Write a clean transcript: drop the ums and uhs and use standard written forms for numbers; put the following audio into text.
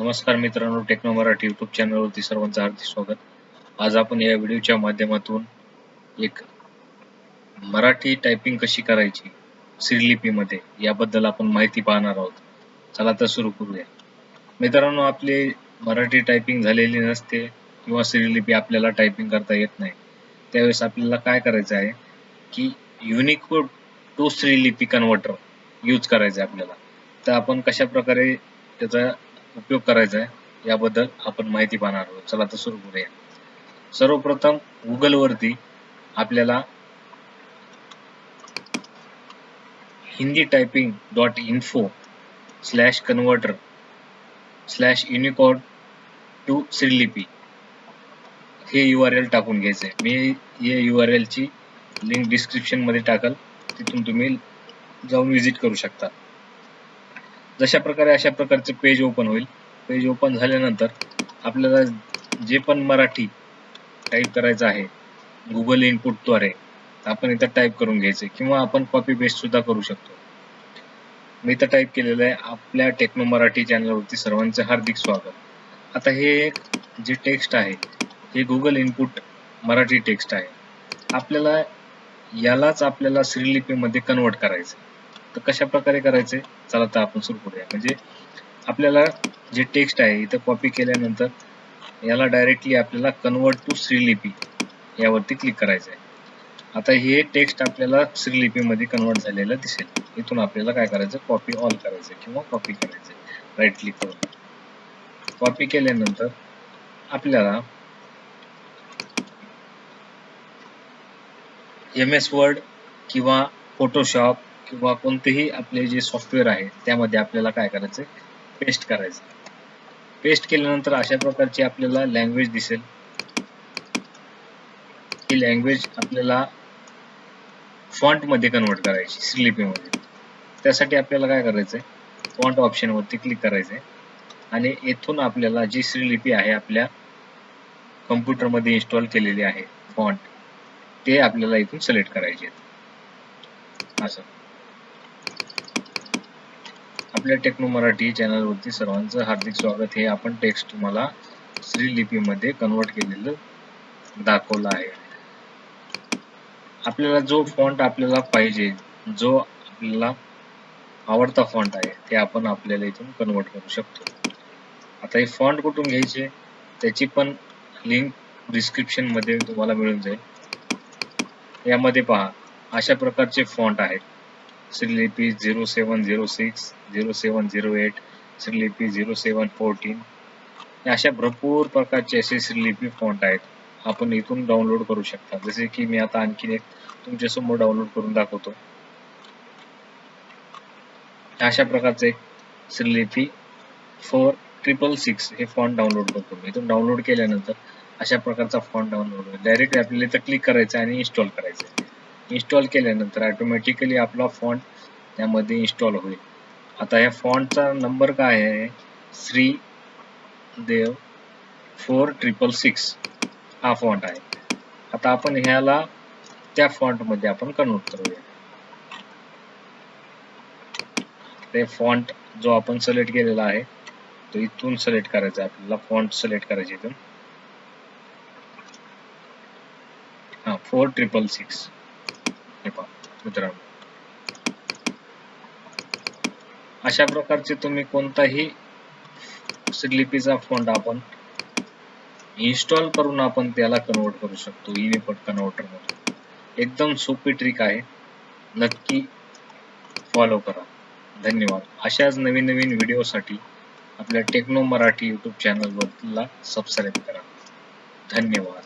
नमस्कार मित्रांनो, techno Marathi YouTube चॅनलवरती सर्वांचं हार्दिक स्वागत. आज आपण या व्हिडिओच्या माध्यमातून एक मराठी टायपिंग कशी करायची श्रीलिपीमध्ये याबद्दल आपण माहिती पाहणार आहोत. चला तर सुरू करूया. मित्रांनो, आपले मराठी टायपिंग झालेली नसते किंवा श्रीलिपी आपल्याला टायपिंग करता येत नाही. त्यावेळेस आपल्याला काय करायचं आहे की Unicode to Shreelipi converter use करायचं आहे आपल्याला. तर आपण कशा प्रकारे त्याचा उपयोग करायचा आहे याबद्दल आपण माहिती पाहणार आहोत. चला तर सुरू करूया. सर्वप्रथम गुगल वरती आपल्याला Hindi typing .info/converter/unicode to Shreelipi हे URL टाकून घ्यायचंय. मी या URL ची लिंक डिस्क्रिप्शन मध्ये टाकल, तिथून तुम्ही जाऊन विजिट करू शकता. जशा प्रकारे अशा प्रकारचे पेज ओपन होईल. पेज ओपन झाल्यानंतर आपल्याला जे पण मराठी टाईप करायचं आहे गुगल इनपुटद्वारे आपण इथं टाईप करून घ्यायचे किंवा आपण कॉपी पेस्ट सुद्धा करू शकतो. मी इथं टाईप केलेलं आहे. आपल्या टेक्नो मराठी चॅनलवरती सर्वांचे हार्दिक स्वागत. आता हे जे टेक्स्ट आहे हे गुगल इनपुट मराठी टेक्स्ट आहे. यालाच आपल्याला श्रीलिपीमध्ये कन्वर्ट करायचं. तर कशा प्रकारे करायचे, चला तर आपण सुरू करूया. म्हणजे आपल्याला जे टेक्स्ट आहे इथं कॉपी केल्यानंतर याला डायरेक्टली आपल्याला कन्वर्ट टू श्रीलिपी यावरती क्लिक करायचं आहे. आता हे टेक्स्ट आपल्याला श्रीलिपीमध्ये कन्वर्ट झालेलं दिसेल. इथून आपल्याला काय करायचं, कॉपी ऑल करायचं किंवा कॉपी करायचं. राईट क्लिक करून कॉपी केल्यानंतर आपल्याला MS वर्ड किंवा फोटोशॉप किंवा कोणतेही आपले जे सॉफ्टवेअर आहे त्यामध्ये आपल्याला काय करायचं, पेस्ट करायचं. पेस्ट केल्यानंतर अशा प्रकारची आपल्याला लँग्वेज दिसेल. ही लँग्वेज आपल्याला फॉन्ट मध्ये कन्वर्ट करायची श्रीलिपीमध्ये. त्यासाठी आपल्याला काय करायचंय, फॉन्ट ऑप्शन वरती क्लिक करायचंय आणि येथून आपल्याला जी श्रीलिपी आहे आपल्या कम्प्युटर मध्ये इन्स्टॉल केलेली आहे फॉन्ट, ते आपल्याला इथून सिलेक्ट करायचे. असं आपल्या टेक्नो मराठी चॅनल वरती सर्वांचं हार्दिक स्वागत. हे आपण टेक्स्ट तुम्हाला श्रीलिपीमध्ये कन्वर्ट केलेलं दाखवलं आहे. आपल्याला जो फॉन्ट आपल्याला पाहिजे, जो आपल्याला आवडता फॉन्ट आहे ते आपण आपल्याला इथून कन्वर्ट करू शकतो. आता हे फॉन्ट कुठून घ्यायचे त्याची पण लिंक डिस्क्रिप्शन मध्ये तुम्हाला मिळून जाईल. यामध्ये पहा अशा प्रकारचे फॉन्ट आहेत. श्रीलिपी 0706, 0708, श्रीलिपी 0714 अशा भरपूर प्रकारचे असे श्रीलिपी फॉन्ट आहेत. आपण इथून डाउनलोड करू शकता. जसे की मी आता आणखीन एक तुमच्या समोर डाउनलोड करून दाखवतो. अशा प्रकारचे श्रीलिपी 4666 हे फॉन्ट डाउनलोड करतो. इथून डाउनलोड केल्यानंतर अशा प्रकारचा फॉन्ट डाउनलोड होईल. डायरेक्ट आपल्याला इथं क्लिक करायचं आणि इन्स्टॉल करायचं. इन्स्टॉल केल्यानंतर ऑटोमॅटिकली आपला फॉन्ट त्यामध्ये इन्स्टॉल होईल. आता या फॉन्टचा नंबर काय आहे, श्रीदेव 4666 हा फॉन्ट आहे. आता आपण ह्याला त्या फॉन्ट मध्ये आपण कन्वर्ट करूया. ते फॉन्ट जो आपण सिलेक्ट केलेला आहे तो इथून सिलेक्ट करायचा. आपल्याला फॉन्ट सिलेक्ट करायचे इथून 4666 हे पहा मित्रांनो. अशा प्रकारचे तुम्ही कोणताही श्रीलिपीचा फॉन्ट आपण इन्स्टॉल करून आपण त्याला कन्वर्ट करू शकतो युनिकोड कन्वर्टर मध्ये. एकदम सोपी ट्रिक आहे, नक्की फॉलो करा. धन्यवाद. अशाच नवीन नवीन व्हिडिओसाठी आपल्या टेक्नो मराठी यूट्यूब चॅनल वरला सबस्क्राईब करा. धन्यवाद.